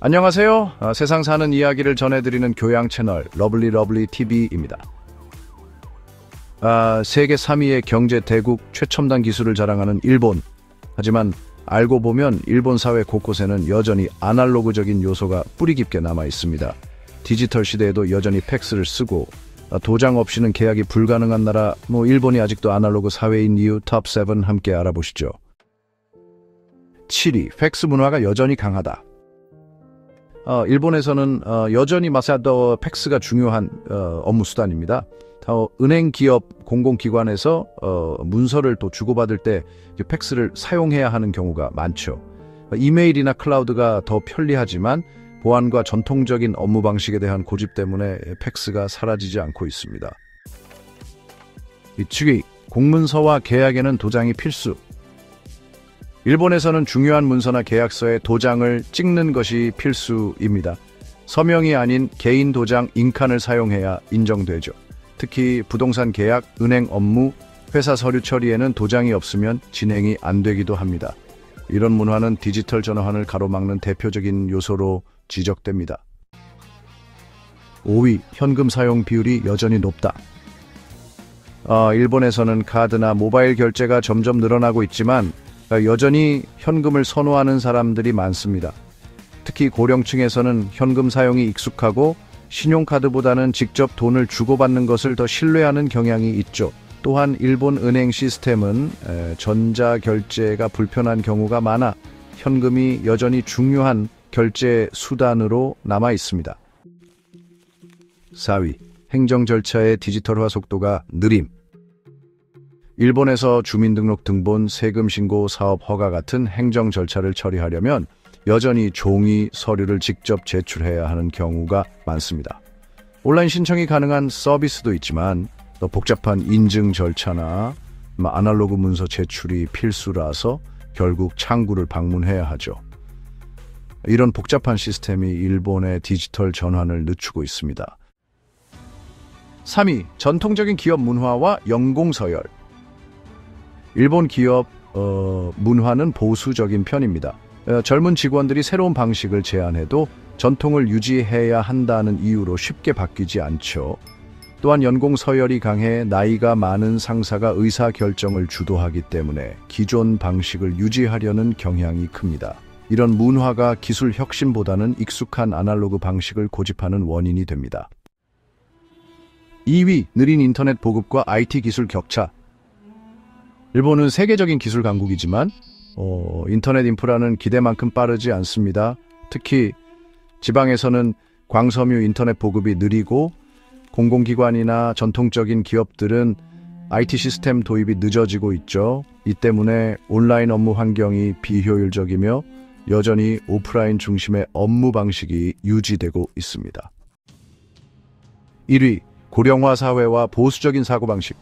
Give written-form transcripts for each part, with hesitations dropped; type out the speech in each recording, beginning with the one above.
안녕하세요. 세상 사는 이야기를 전해드리는 교양 채널 러블리 TV입니다. 세계 3위의 경제 대국 최첨단 기술을 자랑하는 일본. 하지만 알고 보면 일본 사회 곳곳에는 여전히 아날로그적인 요소가 뿌리 깊게 남아 있습니다. 디지털 시대에도 여전히 팩스를 쓰고 도장 없이는 계약이 불가능한 나라, 일본이 아직도 아날로그 사회인 이유 톱7 함께 알아보시죠. 7위, 팩스 문화가 여전히 강하다. 일본에서는 여전히 마사도 팩스가 중요한 업무 수단입니다. 은행, 기업, 공공기관에서 문서를 또 주고받을 때 팩스를 사용해야 하는 경우가 많죠. 이메일이나 클라우드가 더 편리하지만 보안과 전통적인 업무 방식에 대한 고집 때문에 팩스가 사라지지 않고 있습니다. 7위, 공문서와 계약에는 도장이 필수. 일본에서는 중요한 문서나 계약서에 도장을 찍는 것이 필수입니다. 서명이 아닌 개인 도장 인칸을 사용해야 인정되죠. 특히 부동산 계약, 은행 업무, 회사 서류 처리에는 도장이 없으면 진행이 안 되기도 합니다. 이런 문화는 디지털 전환을 가로막는 대표적인 요소로 지적됩니다. 5위, 현금 사용 비율이 여전히 높다. 일본에서는 카드나 모바일 결제가 점점 늘어나고 있지만 여전히 현금을 선호하는 사람들이 많습니다. 특히 고령층에서는 현금 사용이 익숙하고 신용카드보다는 직접 돈을 주고받는 것을 더 신뢰하는 경향이 있죠. 또한 일본 은행 시스템은 전자결제가 불편한 경우가 많아 현금이 여전히 중요한 결제 수단으로 남아 있습니다. 4위, 행정 절차의 디지털화 속도가 느림. 일본에서 주민등록 등본, 세금 신고, 사업 허가 같은 행정 절차를 처리하려면 여전히 종이 서류를 직접 제출해야 하는 경우가 많습니다. 온라인 신청이 가능한 서비스도 있지만 더 복잡한 인증 절차나 아날로그 문서 제출이 필수라서 결국 창구를 방문해야 하죠. 이런 복잡한 시스템이 일본의 디지털 전환을 늦추고 있습니다. 3위, 전통적인 기업 문화와 연공서열. 일본 기업 문화는 보수적인 편입니다. 젊은 직원들이 새로운 방식을 제안해도 전통을 유지해야 한다는 이유로 쉽게 바뀌지 않죠. 또한 연공 서열이 강해 나이가 많은 상사가 의사결정을 주도하기 때문에 기존 방식을 유지하려는 경향이 큽니다. 이런 문화가 기술 혁신보다는 익숙한 아날로그 방식을 고집하는 원인이 됩니다. 2위, 느린 인터넷 보급과 IT 기술 격차. 일본은 세계적인 기술 강국이지만 인터넷 인프라는 기대만큼 빠르지 않습니다. 특히 지방에서는 광섬유 인터넷 보급이 느리고 공공기관이나 전통적인 기업들은 IT 시스템 도입이 늦어지고 있죠. 이 때문에 온라인 업무 환경이 비효율적이며 여전히 오프라인 중심의 업무 방식이 유지되고 있습니다. 1위, 고령화 사회와 보수적인 사고방식.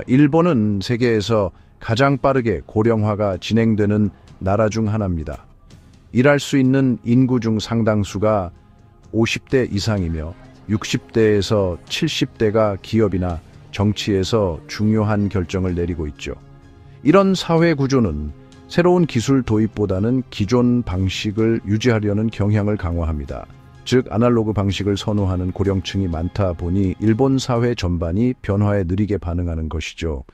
일본은 세계에서 가장 빠르게 고령화가 진행되는 나라 중 하나입니다. 일할 수 있는 인구 중 상당수가 50대 이상이며 60대에서 70대가 기업이나 정치에서 중요한 결정을 내리고 있죠. 이런 사회 구조는 새로운 기술 도입보다는 기존 방식을 유지하려는 경향을 강화합니다. 즉 아날로그 방식을 선호하는 고령층이 많다 보니 일본 사회 전반이 변화에 느리게 반응하는 것이죠.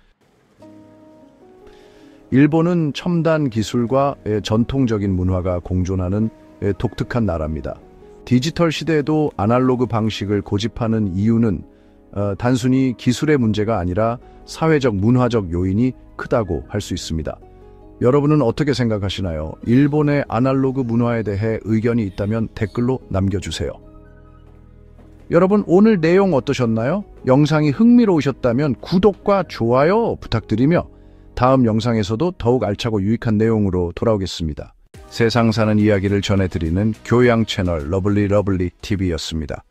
일본은 첨단 기술과 전통적인 문화가 공존하는 독특한 나라입니다. 디지털 시대에도 아날로그 방식을 고집하는 이유는 단순히 기술의 문제가 아니라 사회적 문화적 요인이 크다고 할 수 있습니다. 여러분은 어떻게 생각하시나요? 일본의 아날로그 문화에 대해 의견이 있다면 댓글로 남겨주세요. 여러분, 오늘 내용 어떠셨나요? 영상이 흥미로우셨다면 구독과 좋아요 부탁드리며 다음 영상에서도 더욱 알차고 유익한 내용으로 돌아오겠습니다. 세상 사는 이야기를 전해드리는 교양 채널 러블리 TV였습니다.